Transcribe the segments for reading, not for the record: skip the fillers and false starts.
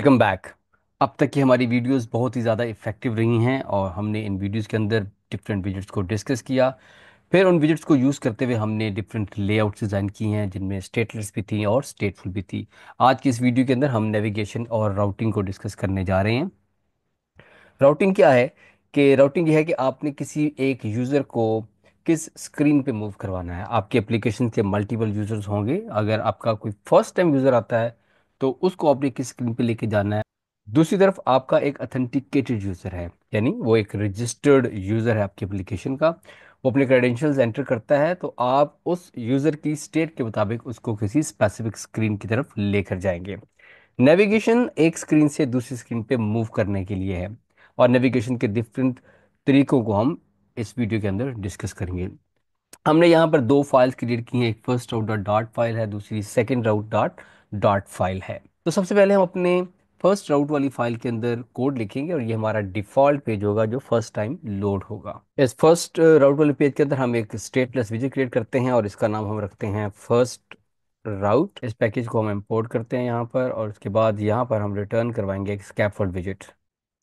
Welcome back. अब तक की हमारी वीडियोस बहुत ही ज़्यादा इफ़ेक्टिव रही हैं और हमने इन वीडियोस के अंदर डिफरेंट विजेट्स को डिस्कस किया। फिर उन विजेट्स को यूज़ करते हुए हमने डिफरेंट लेआउट्स डिज़ाइन की हैं जिनमें स्टेटलेस भी थी और स्टेटफुल भी थी। आज की इस वीडियो के अंदर हम नेविगेशन और राउटिंग को डिस्कस करने जा रहे हैं। राउटिंग क्या है कि राउटिंग यह है कि आपने किसी एक यूज़र को किस स्क्रीन पे मूव करवाना है। आपके एप्लीकेशन के मल्टीपल यूज़र्स होंगे। अगर आपका कोई फर्स्ट टाइम यूज़र आता है तो उसको आपने किस स्क्रीन पे लेके जाना है। दूसरी तरफ आपका एक अथेंटिकेटेड यूज़र है, यानी वो एक रजिस्टर्ड यूज़र है आपके एप्लीकेशन का। वो अपने क्रेडेंशियल्स एंटर करता है तो आप उस यूज़र की स्टेट के मुताबिक उसको किसी स्पेसिफिक स्क्रीन की तरफ लेकर जाएंगे। नेविगेशन एक स्क्रीन से दूसरी स्क्रीन पे मूव करने के लिए है और नेविगेशन के डिफरेंट तरीकों को हम इस वीडियो के अंदर डिस्कस करेंगे। हमने यहाँ पर दो फाइल्स क्रिएट की हैं, एक फर्स्ट राउट डॉट डॉट फाइल है, दूसरी सेकंड राउट डॉट डॉट फाइल है। तो सबसे पहले हम अपने फर्स्ट राउट वाली फाइल के अंदर कोड लिखेंगे और ये हमारा डिफ़ॉल्ट पेज होगा जो फर्स्ट टाइम लोड होगा। इस फर्स्ट राउट वाले पेज के अंदर हम एक स्टेटलेस विजेट क्रिएट करते हैं और इसका नाम हम रखते हैं फर्स्ट राउट। इस पैकेज को हम इंपोर्ट करते हैं यहाँ पर और उसके बाद यहाँ पर हम रिटर्न करवाएंगे एक स्कैफोल्ड विजेट।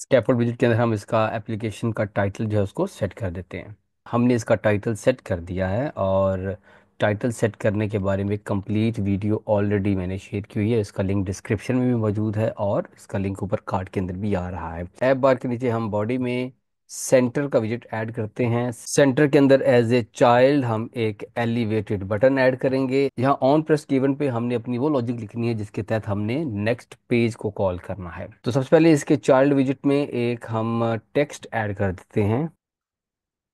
स्कैफोल्ड विजेट के अंदर हम इसका एप्लीकेशन का टाइटल जो है उसको सेट कर देते हैं। हमने इसका टाइटल सेट कर दिया है और टाइटल सेट करने के बारे में कंप्लीट वीडियो ऑलरेडी मैंने शेयर की हुई है। इसका लिंक डिस्क्रिप्शन में भी मौजूद है और इसका लिंक ऊपर कार्ड के अंदर भी आ रहा है। ऐप बार के नीचे हम बॉडी में सेंटर का विजेट ऐड करते हैं। सेंटर के अंदर एज ए चाइल्ड हम एक एलिवेटेड बटन ऐड करेंगे। यहाँ ऑन प्रेस गिवन पे हमने अपनी वो लॉजिक लिखनी है जिसके तहत हमने नेक्स्ट पेज को कॉल करना है। तो सबसे पहले इसके चाइल्ड विजेट में एक हम टेक्स्ट ऐड कर देते हैं।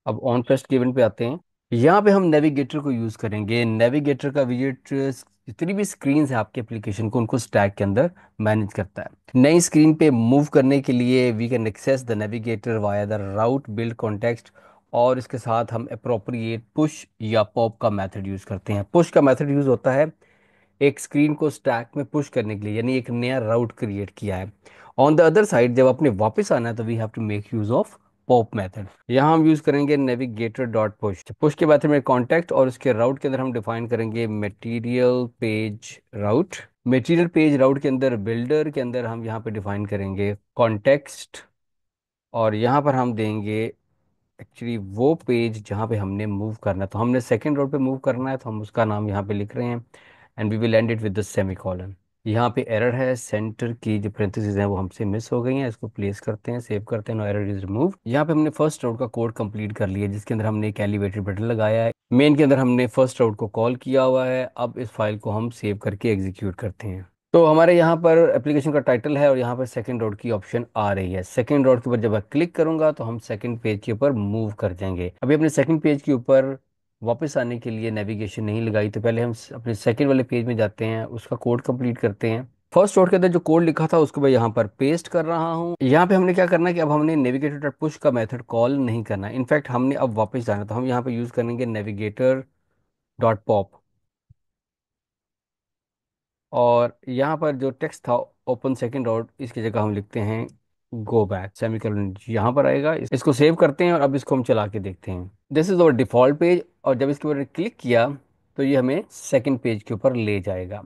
अब ऑन प्रेस गिवन पे आते हैं। यहाँ पे हम नेविगेटर को यूज़ करेंगे। नेविगेटर का विजेट जितनी भी स्क्रीन है आपके एप्लीकेशन को उनको स्टैक के अंदर मैनेज करता है। नई स्क्रीन पे मूव करने के लिए we can access the navigator via the route build context और इसके साथ हम अप्रोप्रिएट पुश या पॉप का मेथड यूज़ करते हैं। पुश का मेथड यूज़ होता है एक स्क्रीन को स्टैक में पुश करने के लिए, यानी एक नया राउट क्रिएट किया है। ऑन द अदर साइड जब आपने वापस आना है तो we have to make use of pop method. यहाँ हम यूज करेंगे नेविगेटर डॉट पुश। पुश के बाद में कॉन्टेक्ट और उसके राउट के अंदर हम डिफाइन करेंगे मटेरियल पेज राउट। मटेरियल पेज राउट के अंदर बिल्डर के अंदर हम यहाँ पे डिफाइन करेंगे कॉन्टेक्स्ट और यहाँ पर हम देंगे एक्चुअली वो पेज जहाँ पे हमने मूव करना है। तो हमने सेकंड रोड पे मूव करना है तो हम उसका नाम यहाँ पे लिख रहे हैं and we will end it with the semicolon. यहाँ पे एरर है, सेंटर की जो पेरेंथेसिस हैं वो हमसे मिस हो गई हैं। इसको प्लेस करते हैं, सेव करते हैं, नो एरर इज रिमूव। यहाँ पे हमने फर्स्ट राउट का कोड कंप्लीट कर लिया जिसके अंदर हमने एक एलिवेटेड बटन लगाया है। मेन के अंदर हमने फर्स्ट राउट को कॉल किया हुआ है। अब इस फाइल को हम सेव करके एग्जीक्यूट करते हैं। तो हमारे यहाँ पर एप्लीकेशन का टाइटल है और यहाँ पर सेकंड डॉट की ऑप्शन आ रही है। सेकंड डॉट के ऊपर जब मैं क्लिक करूंगा तो हम सेकंड पेज के ऊपर मूव कर जाएंगे। अभी अपने सेकंड पेज के ऊपर वापस आने के लिए नेविगेशन नहीं लगाई तो पहले हम अपने सेकंड वाले पेज में जाते हैं, उसका कोड कंप्लीट करते हैं। फर्स्ट डॉट के अंदर जो कोड लिखा था उसको मैं यहाँ पर पेस्ट कर रहा हूँ। यहाँ पे हमने क्या करना है कि अब हमने नेविगेटर डॉट पुश का मेथड कॉल नहीं करना है। इनफैक्ट हमने अब वापस जाना है तो हम यहाँ पे यूज करेंगे नेविगेटर डॉट पॉप और यहाँ पर जो टेक्स्ट था ओपन सेकंड डॉट इसकी जगह हम लिखते हैं गो बैक सेमीकोलन। यहाँ पर आएगा, इसको सेव करते हैं और अब इसको हम चला के देखते हैं। This is our default page और जब इसके ऊपर क्लिक किया तो ये हमें सेकंड पेज के ऊपर ले जाएगा।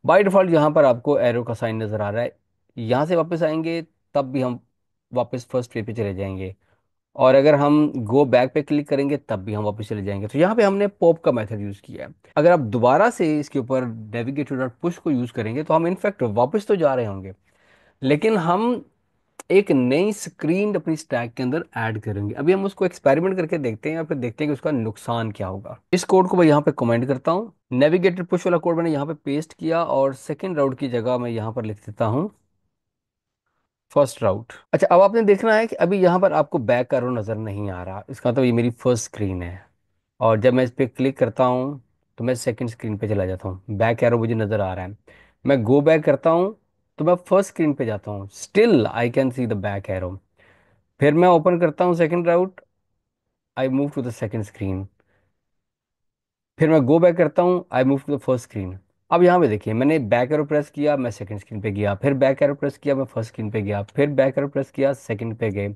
बाय डिफॉल्ट यहाँ पर आपको एरो का साइन नज़र आ रहा है। यहाँ से वापस आएंगे तब भी हम वापस फर्स्ट पेज पे चले जाएंगे और अगर हम गो बैक पे क्लिक करेंगे तब भी हम वापस चले जाएंगे। तो यहाँ पे हमने पॉप का मेथड यूज़ किया है। अगर आप दोबारा से इसके ऊपर नेविगेटर डॉट पुश को यूज़ करेंगे तो हम इनफैक्ट वापस तो जा रहे होंगे लेकिन हम एक नई स्क्रीन अपनी स्टैक के अंदर ऐड करेंगे। अभी हम उसको एक्सपेरिमेंट करके देखते हैं और फिर देखते हैं कि उसका नुकसान क्या होगा। इस कोड को मैं यहाँ पे कमेंट करता हूँ। नेविगेटर पुश वाला कोड मैंने यहाँ पे पेस्ट किया और सेकेंड राउट की जगह मैं यहाँ पर लिख देता हूँ फर्स्ट राउट। अच्छा, अब आपने देखना है कि अभी यहाँ पर आपको बैक एरो नज़र नहीं आ रहा। इसका मतलब ये मेरी फर्स्ट स्क्रीन है और जब मैं इस पर क्लिक करता हूँ तो मैं सेकंड स्क्रीन पे चला जाता हूँ। बैक एरो मुझे नज़र आ रहा है। मैं गो बैक करता हूँ तो मैं फर्स्ट स्क्रीन पे जाता हूँ, still I can see the back arrow. फिर मैं ओपन करता हूँ second route, I move to the second screen. फिर मैं गो बैक करता हूँ, I move to the first screen. अब यहाँ पे देखिए मैंने बैक एरो प्रेस किया, मैं सेकंड स्क्रीन पे गया, फिर बैक एरो प्रेस किया, मैं फर्स्ट स्क्रीन पे गया, फिर बैक एरो प्रेस किया, सेकंड पे गए।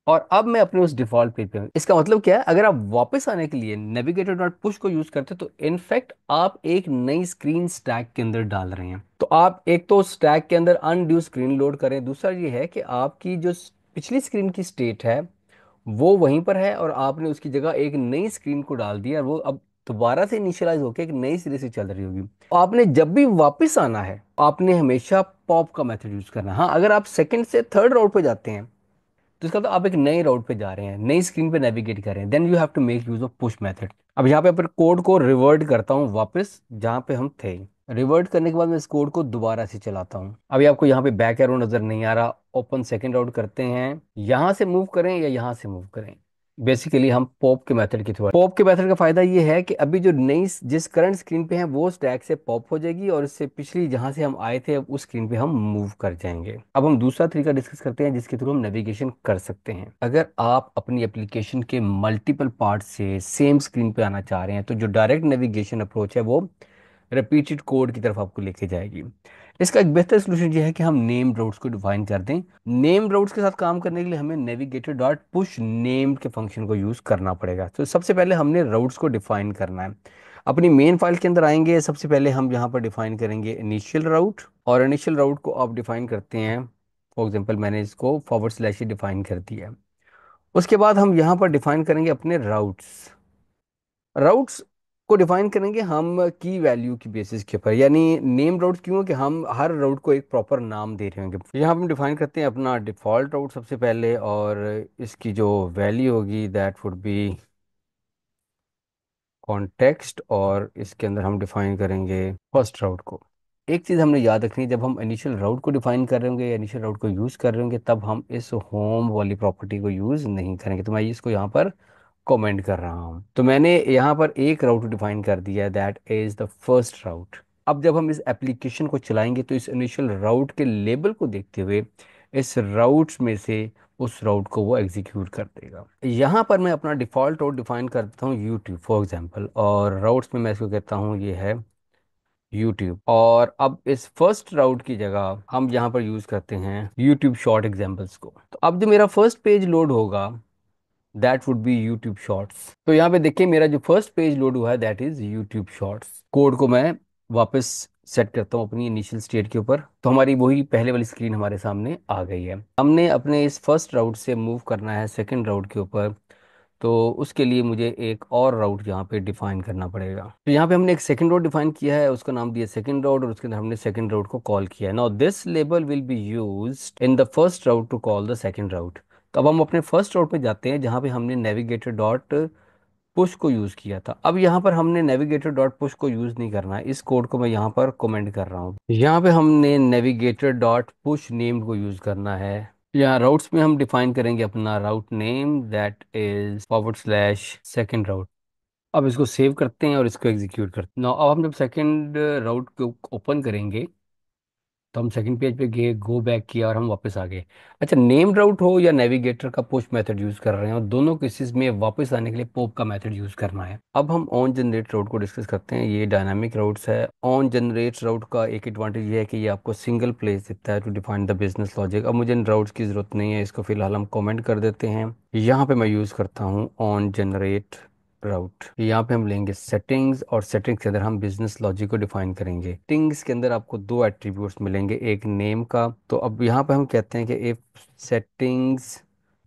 और अब मैं अपने उस डिफॉल्ट पेज पे हूं। इसका मतलब क्या है, अगर आप वापस आने के लिए नेविगेटर डॉट पुश को यूज करते हो तो इनफैक्ट आप एक नई स्क्रीन स्टैक के अंदर डाल रहे हैं। तो आप एक तो स्टैक के अंदर अनड्यू स्क्रीन लोड करें, दूसरा ये है कि आपकी जो पिछली स्क्रीन की स्टेट है वो वहीं पर है और आपने उसकी जगह एक नई स्क्रीन को डाल दिया, और वो अब दोबारा से इनिशियलाइज होकर एक नई सिरे से चल रही होगी। तो आपने जब भी वापस आना है आपने हमेशा पॉप का मेथड यूज करना है। हाँ, अगर आप सेकंड से थर्ड राउट पे जाते हैं तो इसका तो आप एक नए राउट पे जा रहे हैं, नई स्क्रीन पे नेविगेट कर रहे हैं, then you have to make use of push method. अब यहाँ पे अपन कोड को रिवर्ट करता हूँ वापस जहाँ पे हम थे। रिवर्ट करने के बाद मैं इस कोड को दोबारा से चलाता हूँ। अभी आपको यहाँ पे बैक एरो नजर नहीं आ रहा। ओपन सेकंड राउट करते हैं, यहाँ से मूव करें या यहाँ से मूव करें। बेसिकली हम पॉप के मेथड की थ्रू, पॉप के मेथड का फायदा ये है कि अभी जो नई जिस करंट स्क्रीन पे है वो स्टैक से पॉप हो जाएगी और इससे पिछली जहां से हम आए थे अब उस स्क्रीन पे हम मूव कर जाएंगे। अब हम दूसरा तरीका डिस्कस करते हैं जिसके थ्रू हम नेविगेशन कर सकते हैं। अगर आप अपनी एप्लीकेशन के मल्टीपल पार्ट से सेम स्क्रीन पे आना चाह रहे हैं तो जो डायरेक्ट नेविगेशन अप्रोच है वो रिपीटेड कोड की तरफ आपको लेके जाएगी। इसका एक बेहतर सोल्यूशन ये है कि हम नेम राउट्स को डिफाइन कर दें। नेम राउट्स के साथ काम करने के लिए हमें नेविगेटर डॉट पुश नेम के फंक्शन को यूज करना पड़ेगा। तो सबसे पहले हमने राउट्स को डिफाइन करना है। अपनी मेन फाइल के अंदर आएंगे, सबसे पहले हम यहाँ पर डिफाइन करेंगे इनिशियल राउट, और इनिशियल राउट को आप डिफाइन करते हैं, फॉर एग्जाम्पल मैंने इसको फॉरवर्ड स्लैश ही डिफाइन कर दिया है। उसके बाद हम यहाँ पर डिफाइन करेंगे अपने राउट्स। राउट्स को डिफाइन करेंगे हम की वैल्यू की बेसिस के ऊपर, यानी नेम राउट क्यों कि हम हर राउट को एक प्रॉपर नाम दे रहे होंगे। यहाँ पे हम डिफाइन करते हैं अपना डिफॉल्ट राउट सबसे पहले, और इसकी जो वैल्यू होगी दैट वुड बी कॉन्टेक्स्ट, और इसके अंदर हम डिफाइन करेंगे फर्स्ट राउट को। एक चीज़ हमने याद रखनी है, जब हम इनिशियल राउट को डिफाइन कर रहे होंगे या इनिशियल राउट को यूज़ कर रहे होंगे तब हम इस होम वाली प्रॉपर्टी को यूज़ नहीं करेंगे। तो मैं इसको यहाँ पर कमेंट कर रहा हूँ। तो मैंने यहाँ पर एक राउट डिफाइन कर दिया, दैट इज द फर्स्ट राउट। अब जब हम इस एप्लीकेशन को चलाएंगे तो इस इनिशियल राउट के लेबल को देखते हुए इस राउट्स में से उस राउट को वो एग्जीक्यूट कर देगा। यहाँ पर मैं अपना डिफॉल्ट राउट डिफाइन कर देता हूँ यूट्यूब फॉर एग्जाम्पल, और राउट्स में मैं इसको कहता हूँ ये है यूट्यूब। और अब इस फर्स्ट राउट की जगह हम यहाँ पर यूज करते हैं यूट्यूब शॉर्ट एग्जाम्पल्स को। तो अब जो मेरा फर्स्ट पेज लोड होगा that would be YouTube shorts. तो यहाँ पे देखिए मेरा जो फर्स्ट पेज लोड हुआ है that is YouTube shorts. Code को मैं वापस सेट करता हूँ अपनी इनिशियल स्टेट के ऊपर, तो हमारी वही पहले वाली स्क्रीन हमारे सामने आ गई है। हमने अपने इस फर्स्ट राउट से मूव करना है सेकंड राउट के ऊपर, तो उसके लिए मुझे एक और राउट यहाँ पे डिफाइन करना पड़ेगा। तो यहाँ पे हमने एक सेकंड राउट डिफाइन किया है, उसका नाम दिया सेकंड राउट, और उसके अंदर हमने सेकंड राउट को कॉल किया है। Now this label will be used in the first route to call the second route. तो अब हम अपने फर्स्ट राउट पे जाते हैं जहाँ पे हमने नेविगेटर डॉट पुश को यूज़ किया था। अब यहाँ पर हमने नेविगेटर डॉट पुश को यूज़ नहीं करना है, इस कोड को मैं यहाँ पर कमेंट कर रहा हूँ। यहाँ पे हमने नेविगेटर डॉट पुश नेम को यूज़ करना है। यहाँ राउट्स में हम डिफाइन करेंगे अपना route name that is forward slash second route. अब इसको सेव करते हैं और इसको एग्जीक्यूट करते हैं। अब हम जब सेकेंड राउट को ओपन करेंगे तो हम सेकंड पेज पे गए, गो बैक किया और हम वापस आ गए। अच्छा, नेम राउट हो या नेविगेटर का पुश मेथड यूज कर रहे हैं, और दोनों केसेस में वापस आने के लिए पॉप का मेथड यूज करना है। अब हम ऑन जनरेट राउट को डिस्कस करते हैं। ये डायनामिक राउट्स है। ऑन जनरेट राउट का एक एडवांटेज ये है कि ये आपको सिंगल प्लेस देता है to define the business logic. अब मुझे इन राउट्स की जरूरत नहीं है, इसको फिलहाल हम कमेंट कर देते हैं। यहाँ पे मैं यूज करता हूँ ऑन जनरेट राउट। यहाँ पे हम लेंगे सेटिंग्स, और सेटिंग्स के अंदर हम बिजनेस लॉजिक को डिफाइन करेंगे। सेटिंग्स के अंदर आपको दो एट्रीब्यूट्स मिलेंगे, एक नेम का। तो अब यहाँ पे हम कहते हैं कि if settings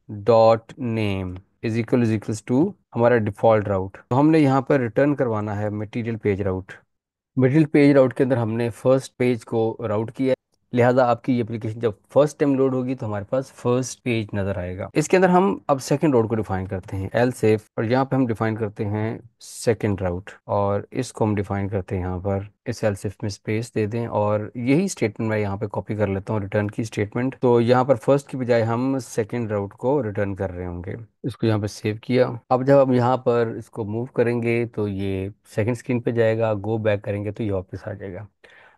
dot name is equals to हमारा डिफॉल्ट राउट, तो हमने यहाँ पर रिटर्न करवाना है material page route. Middle page route के अंदर हमने फर्स्ट पेज को राउट किया है, लिहाजा आपकी एप्लीकेशन जब फर्स्ट टाइम लोड होगी तो हमारे पास फर्स्ट पेज नजर आएगा। इसके अंदर हम अब सेकंड राउट को डिफाइन करते हैं एल सेफ, और यहाँ पे हम डिफाइन करते हैं सेकंड राउट, और इसको हम डिफाइन करते हैं यहाँ पर इस एल सेफ में स्पेस दे दें, और यही स्टेटमेंट मैं यहाँ पे कॉपी कर लेता हूँ रिटर्न की स्टेटमेंट। तो यहाँ पर फर्स्ट की बजाय हम सेकेंड राउट को रिटर्न कर रहे होंगे। इसको यहाँ पे सेव किया। अब जब हम यहाँ पर इसको मूव करेंगे तो ये सेकंड स्क्रीन पे जाएगा, गो बैक करेंगे तो ये वापस आ जाएगा।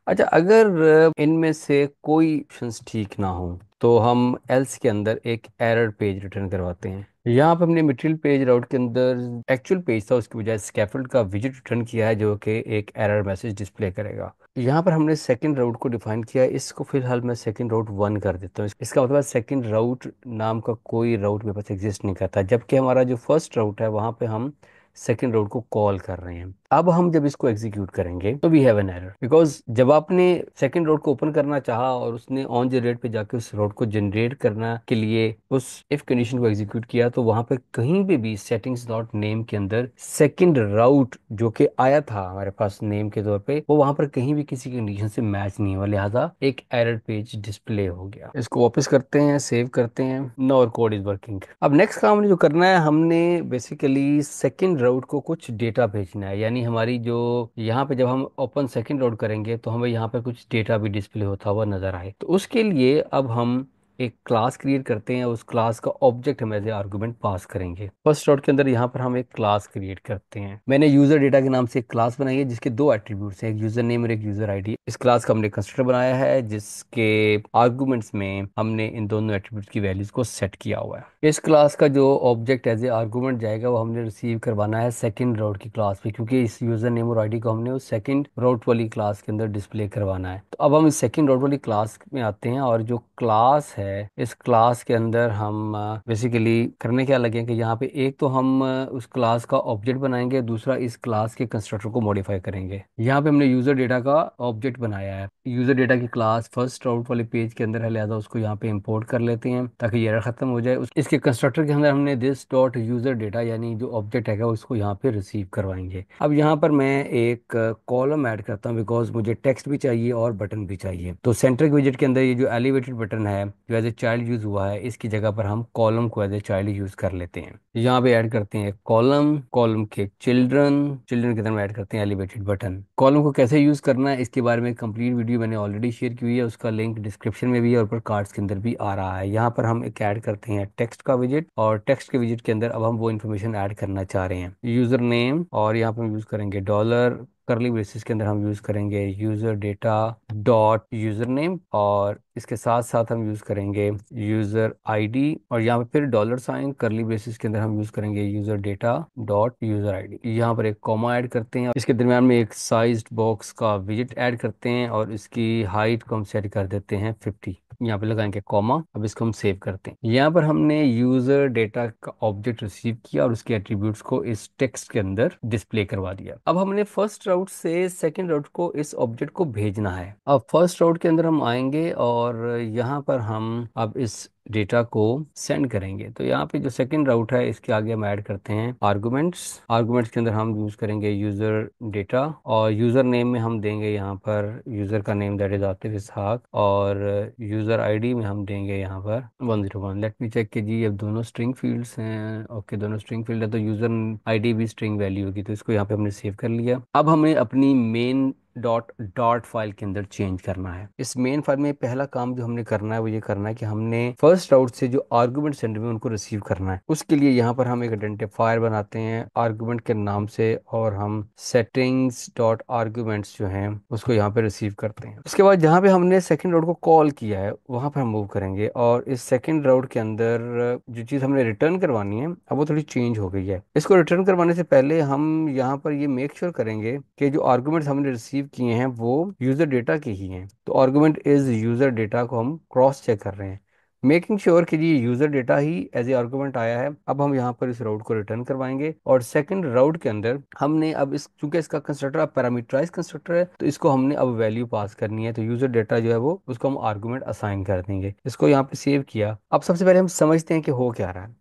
अच्छा, अगर इनमें से कोई ऑप्शंस ठीक ना हो तो हम एल्स के अंदर एक एरर पेज रिटर्न करवाते हैं। यहाँ पे हमने मटेरियल पेज राउट के अंदर एक्चुअल पेज था उसकी बजाय स्कैफोल्ड का विजिट रिटर्न किया है जो कि एक एरर मैसेज डिस्प्ले करेगा। यहाँ पर हमने सेकंड राउट को डिफाइन किया है, इसको फिलहाल मैं सेकंड राउट 1 कर देता हूँ। इसका मतलब सेकंड राउट नाम का कोई राउट मेरे पास एग्जिस्ट नहीं करता, जबकि हमारा जो फर्स्ट राउट है वहाँ पे हम सेकंड राउट को कॉल कर रहे हैं। अब हम जब इसको एग्जीक्यूट करेंगे तो we have an error, because जब आपने सेकंड राउट को ओपन करना चाहा और उसने ऑन जनरेट पे जाके उस राउट को जनरेट करना के लिए उस इफ कंडीशन को एग्जीक्यूट किया, तो वहां पे कहीं पे भी सेटिंग्स डॉट नेम के अंदर सेकंड राउट जो कि आया था हमारे पास नेम के तौर पे, वो वहां पर कहीं भी किसी कंडीशन से मैच नहीं हुआ, लिहाजा एक एरर पेज डिस्प्ले हो गया। इसको वापस करते हैं, सेव करते हैं, नो और कोड इज वर्किंग। अब नेक्स्ट काम हमने जो करना है, हमने बेसिकली सेकंड राउट को कुछ डेटा भेजना है, यानी हमारी जो यहाँ पे जब हम ओपन सेकंड राउट करेंगे तो हमें यहाँ पे कुछ डेटा भी डिस्प्ले होता हुआ नजर आए। तो उसके लिए अब हम एक क्लास क्रिएट करते हैं, उस क्लास का ऑब्जेक्ट हम एज ए आर्गुमेंट पास करेंगे। फर्स्ट डॉट के अंदर यहाँ पर हम एक क्लास क्रिएट करते हैं। मैंने यूजर डेटा के नाम से एक क्लास बनाई है जिसके दो एट्रीब्यूट्स हैं, एक यूजर नेम और एक यूजर आईडी। इस क्लास का हमने कंस्ट्रक्टर बनाया है जिसके आर्गुमेंट्स में हमने इन दोनों एट्रीब्यूट्स की वैल्यूज को सेट किया हुआ है। इस क्लास का जो ऑब्जेक्ट एज ए आर्गुमेंट जाएगा वो हमने रिसीव करवाना है सेकंड राउट की क्लास पे, क्योंकि इस यूजर नेम और आईडी को हमने उस सेकंड राउट वाली क्लास के अंदर डिस्प्ले करवाना है। तो अब हम इस सेकंड राउट वाली क्लास में आते हैं, और जो क्लास है इस क्लास के अंदर हम बेसिकली करने क्या लगे कि यहाँ पे एक तो हम उस क्लास का ऑब्जेक्ट बनाएंगे, दूसरा इस क्लास के कंस्ट्रक्टर को मॉडिफाई करेंगे। यहाँ पे हमने यूजर डेटा का ऑब्जेक्ट बनाया है, यूजर डेटा की क्लास फर्स्ट राउट वाले पेज के अंदर है, लिहाजा उसको यहाँ पे इंपोर्ट कर लेते हैं ताकि ये एरर खत्म हो जाए। इसके कंस्ट्रक्टर के अंदर हमने दिस डॉट यूजर डेटा यानी जो ऑब्जेक्ट है उसको यहाँ पे रिसीव करवाएंगे। अब यहाँ पर मैं एक कॉलम ऐड करता हूँ, बिकॉज मुझे टेक्स्ट भी चाहिए और बटन भी चाहिए। तो सेंट्रिक विजेट के अंदर ये जो एलिवेटेड बटन है जो एज ए चाइल्ड यूज हुआ है, इसकी जगह पर हम कॉलम को एज ए चाइल्ड यूज कर लेते हैं। यहाँ पे ऐड करते हैं कॉलम, कॉलम के चिल्ड्रन, चिल्ड्रन के अंदर में ऐड करते हैं एलिवेटेड बटन। कॉलम को कैसे यूज करना है इसके बारे में कंप्लीट वीडियो मैंने ऑलरेडी शेयर की हुई है, उसका लिंक डिस्क्रिप्शन में भी है और ऊपर कार्ड्स के अंदर भी आ रहा है। यहाँ पर हम एक ऐड करते हैं टेक्स्ट का विजेट, और टेक्स्ट के विजेट के अंदर अब हम वो इन्फॉर्मेशन ऐड करना चाह रहे हैं, यूजर नेम, और यहाँ पर हम यूज करेंगे डॉलर करली ब्रेसेस के अंदर हम यूज करेंगे user data dot user name, और इसके साथ साथ हम यूज करेंगे यूजर आईडी, और यहाँ पे फिर डॉलर साइन करली ब्रेसेस के अंदर हम यूज करेंगे user data dot user ID. यहाँ पर एक कॉमा ऐड करते हैं, इसके दरम्यान में एक साइज्ड बॉक्स का विजेट ऐड करते हैं, और इसकी हाइट को हम सेट कर देते हैं 50। यहाँ पे लगाएंगे कॉमा। अब इसको हम सेव करते हैं। यहाँ पर हमने यूजर डेटा का ऑब्जेक्ट रिसीव किया और उसके एट्रीब्यूट्स को इस टेक्स्ट के अंदर डिस्प्ले करवा दिया। अब हमने फर्स्ट राउट से सेकंड राउट को इस ऑब्जेक्ट को भेजना है। अब फर्स्ट राउट के अंदर हम आएंगे और यहाँ पर हम अब इस डेटा को सेंड करेंगे। तो यहाँ पे जो सेकंड राउट है इसके आगे हम ऐड करते हैं आर्गुमेंट्स। आर्गुमेंट्स के अंदर हम यूज करेंगे यूजर डेटा, और यूजर नेम में हम देंगे यहाँ पर यूजर का नेम दैट इज आतिफ इसहाक, और यूजर आईडी में हम देंगे यहाँ पर 101। लेट मी चेक कि जी अब दोनों स्ट्रिंग फील्ड्स हैं। ओके, दोनों स्ट्रिंग फील्ड है तो यूजर आईडी भी स्ट्रिंग वैल्यू होगी, तो इसको यहाँ पे हमने सेव कर लिया। अब हमें अपनी मेन डॉट डॉट फाइल के अंदर चेंज करना है। इस मेन फाइल में पहला काम जो हमने करना है वो ये करना है कि हमने फर्स्ट राउट से जो आर्गुमेंट सेंड में उनको रिसीव करना है। उसके लिए यहाँ पर हम एक आइडेंटिफायर बनाते हैं आर्गुमेंट के नाम से, और हम सेटिंग्स डॉट आर्गुमेंट्स जो हैं उसको यहाँ पे रिसीव करते हैं। उसके बाद जहाँ पे हमने सेकंड राउट को कॉल किया है वहां पर हम मूव करेंगे, और इस सेकंड राउट के अंदर जो चीज हमने रिटर्न करवानी है अब वो थोड़ी चेंज हो गई है। इसको रिटर्न करवाने से पहले हम यहाँ पर ये मेक श्योर करेंगे कि जो आर्गुमेंट्स हमने रिसीव किए हैं वो यूजर डेटा के ही हैं। तो आर्गुमेंट इज यूजर डेटा को हम क्रॉस चेक कर रहे हैं, मेकिंग श्योर कि ये यूजर डेटा ही एज ए आर्गुमेंट आया है। अब हम यहाँ पर इस राउट को रिटर्न करवाएंगे, और सेकंड राउट के अंदर हमने अब इस चूंकि इसका कंस्ट्रक्टर अब पैरामीटराइज कंस्ट्रक्टर है तो इसको हमने अब वैल्यू पास करनी है। तो यूजर डेटा जो है वो उसको हम आर्गुमेंट असाइन कर देंगे। इसको यहाँ पे सेव किया। अब सबसे पहले हम समझते हैं कि हो क्या रहा है।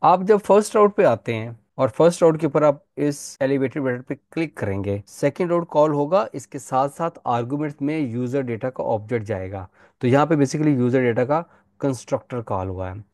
आप जब फर्स्ट राउट पे आते हैं और फर्स्ट राउट के ऊपर आप इस एलिवेटेड बटन पे क्लिक करेंगे, सेकंड राउट कॉल होगा, इसके साथ साथ आर्गुमेंट में यूजर डेटा का ऑब्जेक्ट जाएगा। तो यहाँ पे बेसिकली यूजर डेटा का कंस्ट्रक्टर कॉल हुआ है,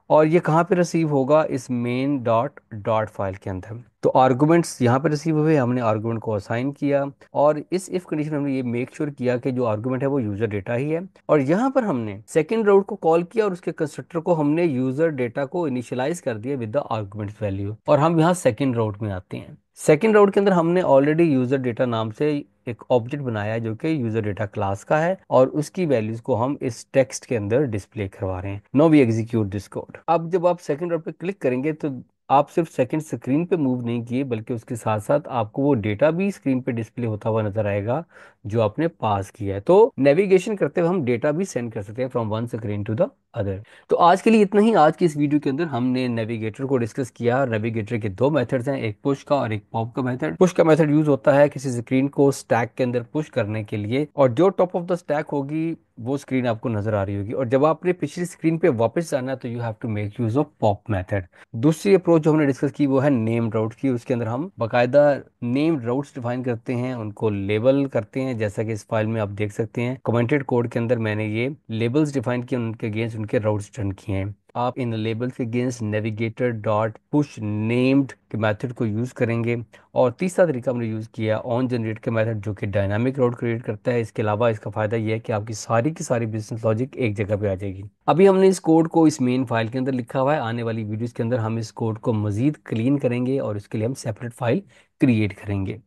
और ये कहाँ पे रिसीव होगा, इस मेन डॉट डॉट फाइल के अंदर। तो आर्गुमेंट्स यहाँ पे रिसीव हुए, हमने आर्गुमेंट को असाइन किया, और इस इफ कंडीशन में हमने ये मेक श्योर किया कि जो आर्गुमेंट है वो यूजर डेटा ही है। और यहाँ पर हमने सेकंड राउट को कॉल किया और उसके कंस्ट्रक्टर को हमने यूजर डेटा को इनिशियलाइज कर दिया विद द आर्गुमेंट वैल्यू। और हम यहाँ सेकंड राउट में आते हैं। सेकंड राउट के अंदर हमने ऑलरेडी यूजर डेटा नाम से एक ऑब्जेक्ट बनाया है जो कि यूजर डेटा क्लास का है, और उसकी वैल्यूज को हम इस टेक्स्ट के अंदर डिस्प्ले करवा रहे हैं। Now we execute this code. अब जब आप सेकंड राउट पे क्लिक करेंगे तो आप सिर्फ सेकंड स्क्रीन पे मूव नहीं किए, बल्कि उसके साथ साथ आपको वो डेटा भी स्क्रीन पे डिस्प्ले होता हुआ नजर आएगा जो आपने पास किया है। तो नेविगेशन करते हुए हम डेटा भी सेंड कर सकते हैं from one screen to the other. तो आज के लिए इतना ही। आज की इस वीडियो के अंदर हमने नेविगेटर को डिस्कस किया। नेविगेटर के दो मेथड्स हैं, एक पुश का और एक पॉप का मेथड। पुश का मेथड यूज होता है किसी स्क्रीन को स्टैक के अंदर पुश करने के लिए, और जो टॉप ऑफ द स्टैक होगी वो स्क्रीन आपको नजर आ रही होगी, और जब आपने पिछली स्क्रीन पे वापस जाना है तो you have to make use of pop method. दूसरी अप्रोच जो हमने डिस्कस की वो है नेम्ड राउट्स की। उसके अंदर हम बाकायदा नेम्ड राउट्स डिफाइन करते हैं, उनको लेबल करते हैं, जैसा कि इस फाइल में आप देख सकते हैं कमेंटेड कोड के अंदर मैंने ये लेबल्स डिफाइन किए, उनके अगेंस्ट उनके राउट्स टर्न किए हैं। आप इन लेबल्स के against navigator dot push named के मेथड को यूज करेंगे। और तीसरा तरीका हमने यूज किया ऑन जनरेट का मेथड, जो कि डायनामिक राउट क्रिएट करता है। इसके अलावा इसका फायदा यह है कि आपकी सारी की सारी बिजनेस लॉजिक एक जगह पे आ जाएगी। अभी हमने इस कोड को इस मेन फाइल के अंदर लिखा हुआ है, आने वाली वीडियोस के अंदर हम इस कोड को मजीद क्लीन करेंगे और इसके लिए हम सेपरेट फाइल क्रिएट करेंगे।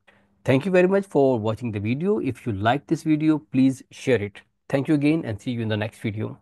Thank you very much for watching the video. If you like this video, please share it. Thank you again and see you in the next video.